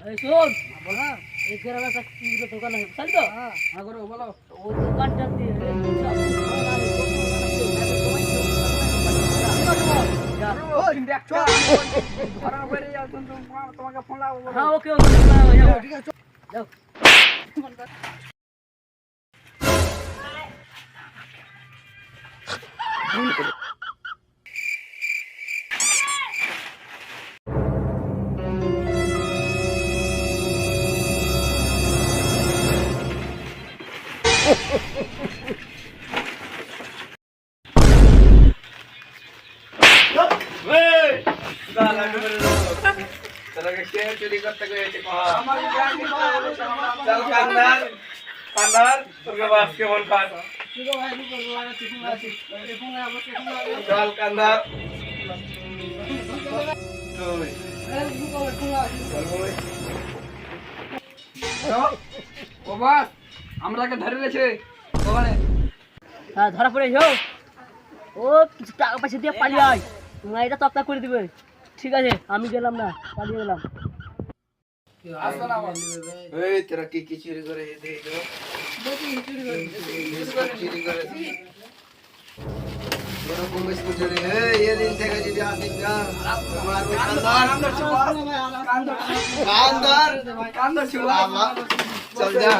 এই শোন বল হ্যাঁ এই গ্রামে একটা চিংড়ির দোকান আছে বুঝলি তো হ্যাঁ হ্যাঁ করো বলো ওই দোকানটা দিয়ে তোমাকে ফোন লাগাবো হ্যাঁ ওকে ঠিক আছে যাও চুরি করতে গেছে চল কান্দার কান্দার তোকে বাস কেমন খান চল কান্দার আমরাকে ধরে রেছে হ্যাঁ ধরা পড়ে যাও ও কিছু টাকা পয়সা দিয়ে পালিয়ে আয় এটা তক্তা করে দিবে ঠিক আছে আমি গেলাম না পালিয়ে গেলাম এই তোরা কি কি চুরি করে দে দো চুরি করে বড় কংগ্রেস চুরি এই ये दिन থেকে যদি আসিস না আমার কান্দার কান্দার কান্দার চল যা